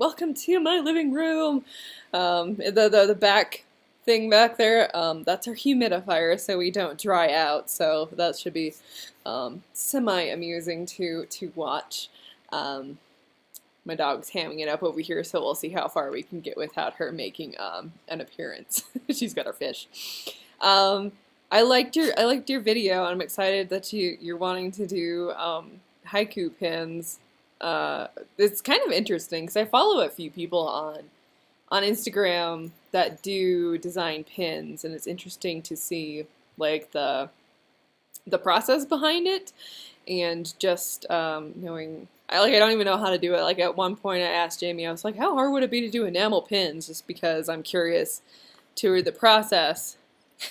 welcome to my living room. The back thing back there, that's our humidifier, so we don't dry out. So that should be semi-amusing to watch. My dog's hamming it up over here, so we'll see how far we can get without her making an appearance. She's got her fish. I liked your video. I'm excited that you're wanting to do haiku pins. It's kind of interesting because I follow a few people on Instagram that do design pins, and it's interesting to see like the process behind it, and just knowing. I don't even know how to do it. Like at one point I asked Jamie, I was like, how hard would it be to do enamel pins? Just because I'm curious to the process.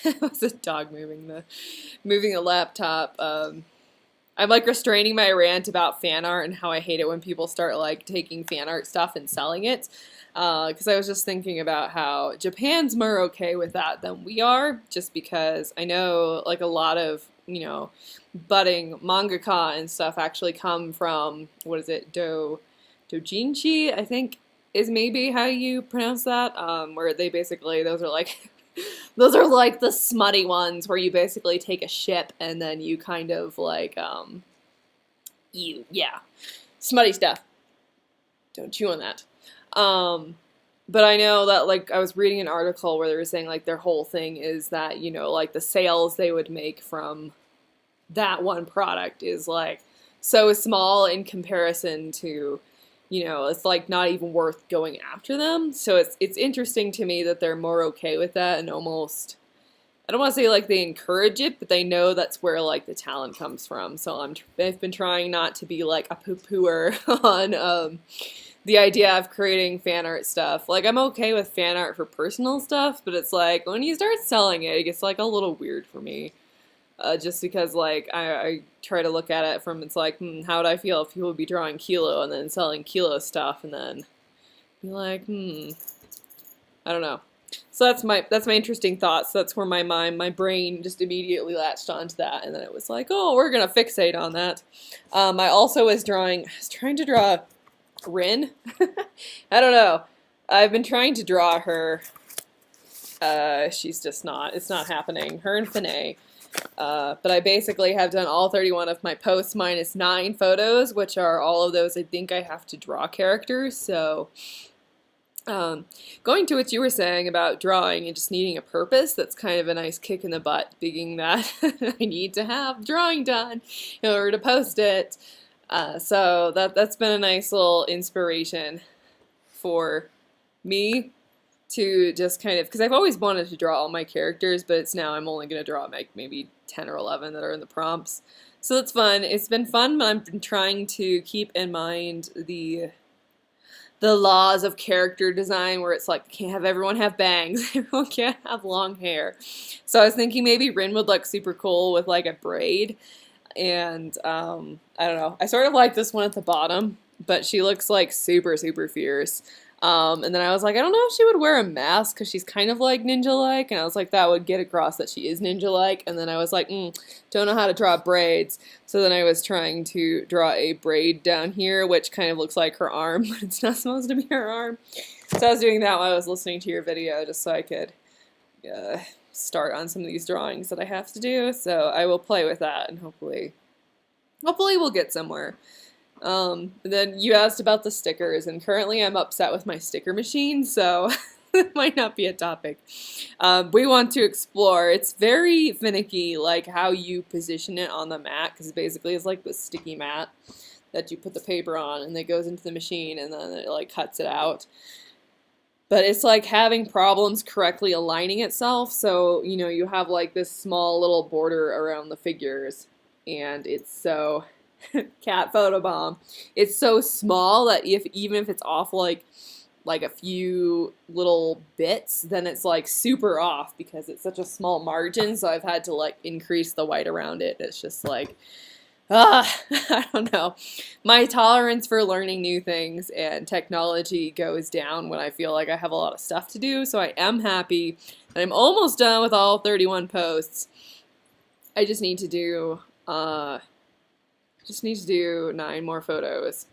It was a dog moving the laptop. I'm like restraining my rant about fan art and how I hate it when people start like taking fan art stuff and selling it. Because I was just thinking about how Japan's more okay with that than we are, just because I know like a lot of, budding mangaka and stuff actually come from, what is it, dojinshi, I think is maybe how you pronounce that, where they basically, those are like the smutty ones where you basically take a ship and then you kind of like, smutty stuff. Don't chew on that. But I know that, like, I was reading an article where they were saying, like, their whole thing is that, like, the sales they would make from that one product is, like, so small in comparison to, it's, like, not even worth going after them. So it's interesting to me that they're more okay with that and almost, I don't want to say, like, they encourage it, but they know that's where, like, the talent comes from. So I've been trying not to be, like, a poo-pooer on, the idea of creating fan art stuff. Like, I'm okay with fan art for personal stuff, but it's like, when you start selling it, it gets, like, a little weird for me. Just because, like, I try to look at it from, it's like, how would I feel if people would be drawing Kilo and then selling Kilo stuff, and then be like, I don't know. So that's my interesting thoughts. That's where my brain just immediately latched onto that, and then it was like, oh, we're gonna fixate on that. I also was trying to draw Rin. I don't know. I've been trying to draw her. She's just not. It's not happening. Her and Finney. But I basically have done all 31 of my posts minus 9 photos, which are all of those I think I have to draw characters. So, going to what you were saying about drawing and just needing a purpose, that's kind of a nice kick in the butt, being that I need to have drawing done in order to post it. So that's been a nice little inspiration for me to just kind of, because I've always wanted to draw all my characters, but it's now I'm only going to draw like maybe 10 or 11 that are in the prompts. So it's fun. It's been fun, but I've been trying to keep in mind the laws of character design, where it's like, can't have everyone have bangs, everyone can't have long hair. So I was thinking maybe Rin would look super cool with like a braid. And, I don't know, I sort of like this one at the bottom, but she looks like super, super fierce. And then I was like, I don't know if she would wear a mask, because she's kind of like ninja-like, and I was like, that would get across that she is ninja-like, and then I was like, don't know how to draw braids, so then I was trying to draw a braid down here, which kind of looks like her arm, but it's not supposed to be her arm. So I was doing that while I was listening to your video, just so I could, start on some of these drawings that I have to do. So I will play with that, and hopefully we'll get somewhere. Then you asked about the stickers, and currently I'm upset with my sticker machine, so it might not be a topic. We want to explore. It's very finicky, like how you position it on the mat, because basically it's like the sticky mat that you put the paper on, and it goes into the machine, and then it like cuts it out. But it's like having problems correctly aligning itself, so, you have like this small little border around the figures, and it's so, cat photobomb, it's so small that even if it's off like a few little bits, then it's like super off because it's such a small margin, so I've had to like increase the white around it. It's just like, I don't know. My tolerance for learning new things and technology goes down when I feel like I have a lot of stuff to do, so I am happy that I'm almost done with all 31 posts. I just need to do, 9 more photos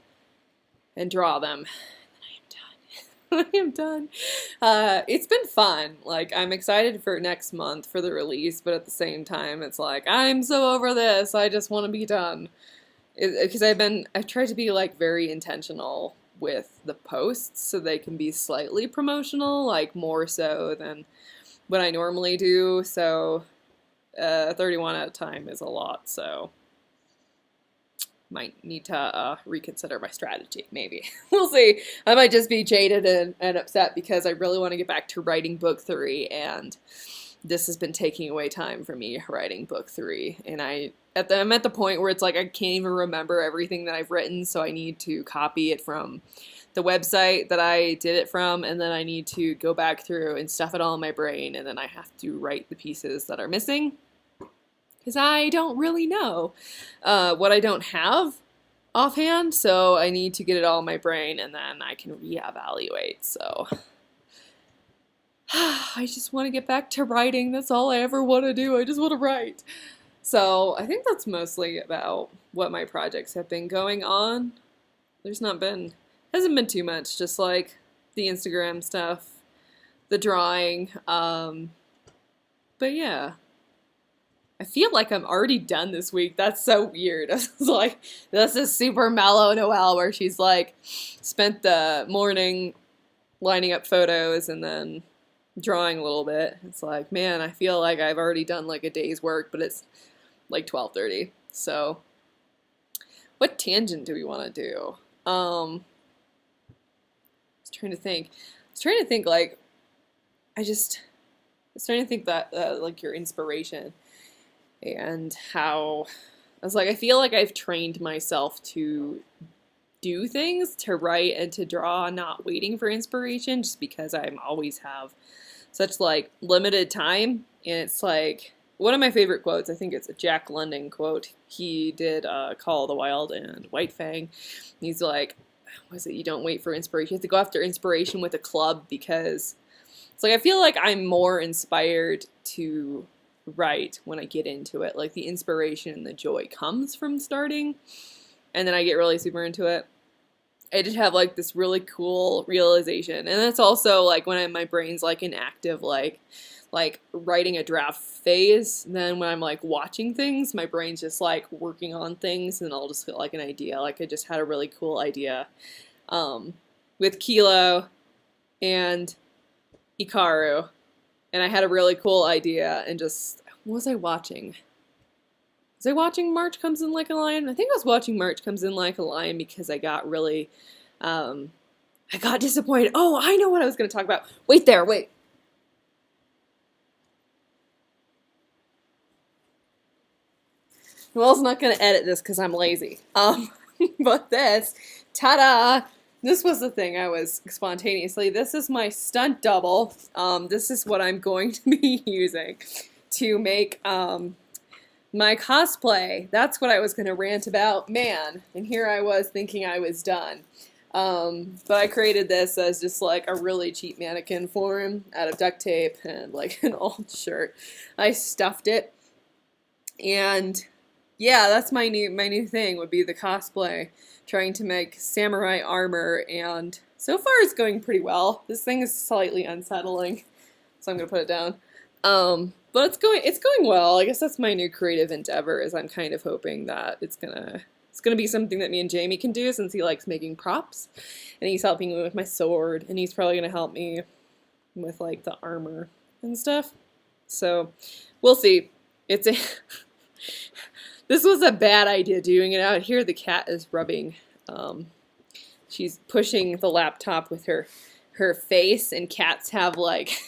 and draw them, and then I am done. I am done. It's been fun. Like, I'm excited for next month for the release, but at the same time, it's like, I'm so over this. I just want to be done. Because I've tried to be like very intentional with the posts so they can be slightly promotional, like more so than what I normally do. So, 31 at a time is a lot, so might need to reconsider my strategy, maybe. We'll see. I might just be jaded and upset because I really want to get back to writing book 3, and this has been taking away time for me writing book 3. And I'm at the point where it's like I can't even remember everything that I've written, so I need to copy it from the website that I did it from, and then I need to go back through and stuff it all in my brain, and then I have to write the pieces that are missing. Because I don't really know what I don't have offhand, so I need to get it all in my brain, and then I can reevaluate. So I just want to get back to writing. That's all I ever want to do. I just want to write. So I think that's mostly about what my projects have been going on. Hasn't been too much, just like the Instagram stuff, the drawing, but yeah. I feel like I'm already done this week. That's so weird. I was like, this is super mellow Noelle, where she's like spent the morning lining up photos and then drawing a little bit. It's like, man, I feel like I've already done like a day's work, but it's like 12:30. So what tangent do we want to do? I was trying to think. Like, I was trying to think that like your inspiration. And how I was like, I feel like I've trained myself to do things, to write and to draw, not waiting for inspiration, just because I'm always have such like limited time. And it's like one of my favorite quotes, I think it's a Jack London quote. He did Call of the Wild and White Fang. He's like, was it, you don't wait for inspiration, you have to go after inspiration with a club, because it's like I feel like I'm more inspired to write when I get into it. Like the inspiration and the joy comes from starting, and then I get really super into it. I did have like this really cool realization, and that's also like when my brain's like in active like writing a draft phase. Then when I'm like watching things, my brain's just like working on things, and I'll just get like an idea. Like I just had a really cool idea with Kilo and Ikaru. And I had a really cool idea, and just, what was I watching? Was I watching March Comes in Like a Lion? I think I was watching March Comes in Like a Lion because I got really, I got disappointed. Oh, I know what I was going to talk about. Wait. Noelle's not going to edit this because I'm lazy. But this, ta-da! This was the thing I was spontaneously. This is my stunt double. This is what I'm going to be using to make my cosplay. That's what I was going to rant about. Man, and here I was thinking I was done. But I created this as just like a really cheap mannequin for him out of duct tape and like an old shirt. I stuffed it. And yeah, that's my new thing would be the cosplay. Trying to make samurai armor, and so far it's going pretty well. This thing is slightly unsettling, so I'm gonna put it down. But it's going well. I guess that's my new creative endeavor, is I'm kind of hoping that it's gonna be something that me and Jamie can do, since he likes making props, and he's helping me with my sword, and he's probably gonna help me with like the armor and stuff. So we'll see. It's a This was a bad idea doing it out here. The cat is rubbing, she's pushing the laptop with her face, and cats have like,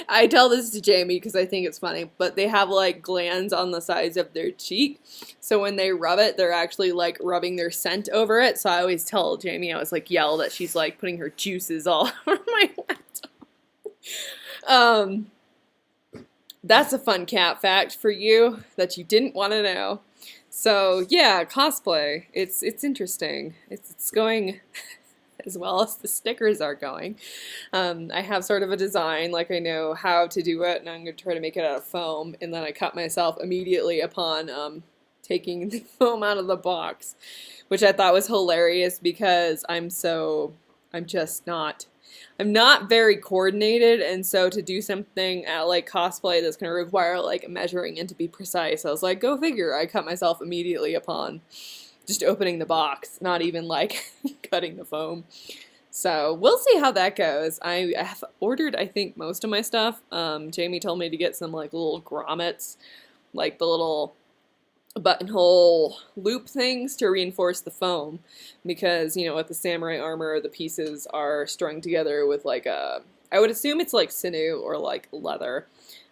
I tell this to Jamie because I think it's funny, but they have like glands on the sides of their cheek. So when they rub it, they're actually like rubbing their scent over it. So I always tell Jamie, I was like yell that she's like putting her juices all over my laptop. That's a fun cat fact for you that you didn't want to know. So yeah, cosplay. It's interesting. It's going as well as the stickers are going. I have sort of a design, like I know how to do it, and I'm going to try to make it out of foam. And then I cut myself immediately upon taking the foam out of the box, which I thought was hilarious because I'm so I'm just not. I'm not very coordinated, and so to do something at like cosplay that's going to require like measuring and to be precise, I was like, go figure. I cut myself immediately upon just opening the box, not even like cutting the foam. So we'll see how that goes. I have ordered, I think, most of my stuff. Jamie told me to get some like little grommets, like the little buttonhole loop things to reinforce the foam, because you know with the samurai armor the pieces are strung together with like a, I would assume it's like sinew or like leather.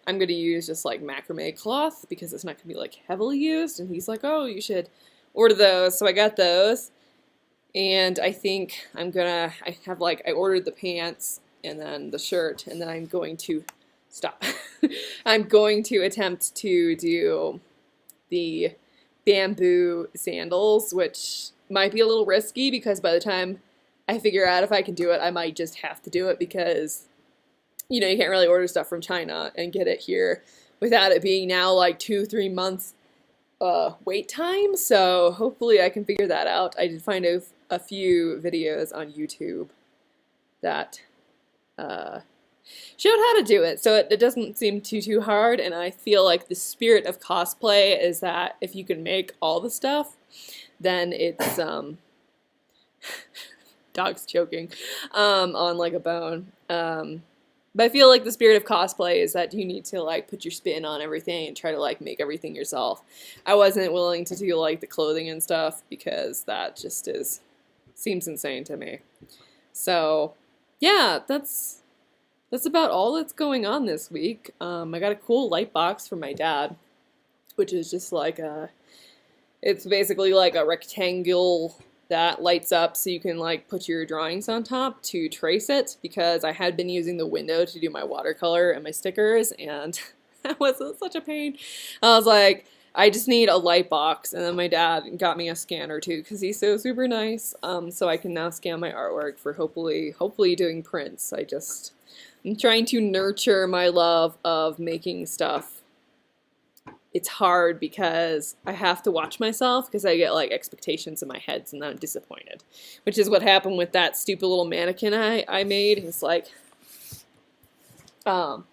I'm gonna use just like macrame cloth because it's not gonna be like heavily used, and he's like, oh, you should order those, so I got those. And I think I ordered the pants and then the shirt, and then I'm going to stop. I'm going to attempt to do the bamboo sandals, which might be a little risky because by the time I figure out if I can do it, I might just have to do it because, you know, you can't really order stuff from China and get it here without it being now like 2-3 months wait time. So hopefully I can figure that out. I did find a few videos on YouTube that showed how to do it, so it doesn't seem too hard, and I feel like the spirit of cosplay is that if you can make all the stuff, then it's dog's choking on like a bone. But I feel like the spirit of cosplay is that you need to like put your spin on everything and try to like make everything yourself. I wasn't willing to do like the clothing and stuff because that just seems insane to me. So yeah, that's about all that's going on this week. I got a cool light box from my dad, which is just like it's basically like a rectangle that lights up so you can like put your drawings on top to trace it, because I had been using the window to do my watercolor and my stickers, and that was such a pain. I was like, I just need a light box, and then my dad got me a scanner too because he's so super nice. So I can now scan my artwork for hopefully doing prints. I'm trying to nurture my love of making stuff. It's hard because I have to watch myself because I get like expectations in my head and then I'm disappointed, which is what happened with that stupid little mannequin I made. It's like, you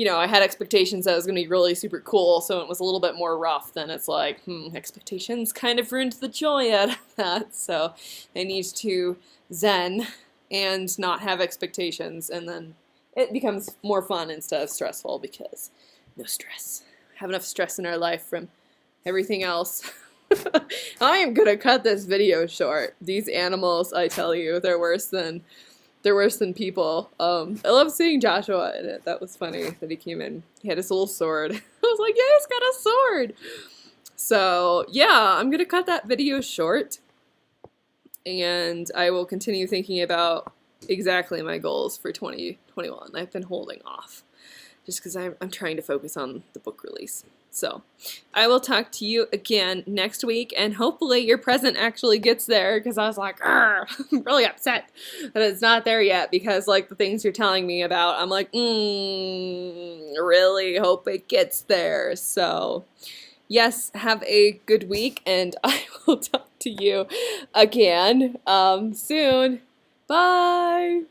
know, I had expectations that it was going to be really super cool, so it was a little bit more rough. Then it's like, expectations kind of ruined the joy out of that. So I need to zen and not have expectations, and then it becomes more fun instead of stressful because no stress. Have enough stress in our life from everything else. I am gonna cut this video short. These animals, I tell you, they're worse than people. I love seeing Joshua in it. That was funny that he came in. He had his little sword. I was like, yeah, he's got a sword. So yeah, I'm gonna cut that video short, and I will continue thinking about exactly my goals for 2021. I've been holding off just because I'm trying to focus on the book release. So I will talk to you again next week, and hopefully your present actually gets there, because I was like, I'm really upset that it's not there yet, because like the things you're telling me about, I'm like, really hope it gets there. So yes, have a good week, and I will talk to you again soon. Bye!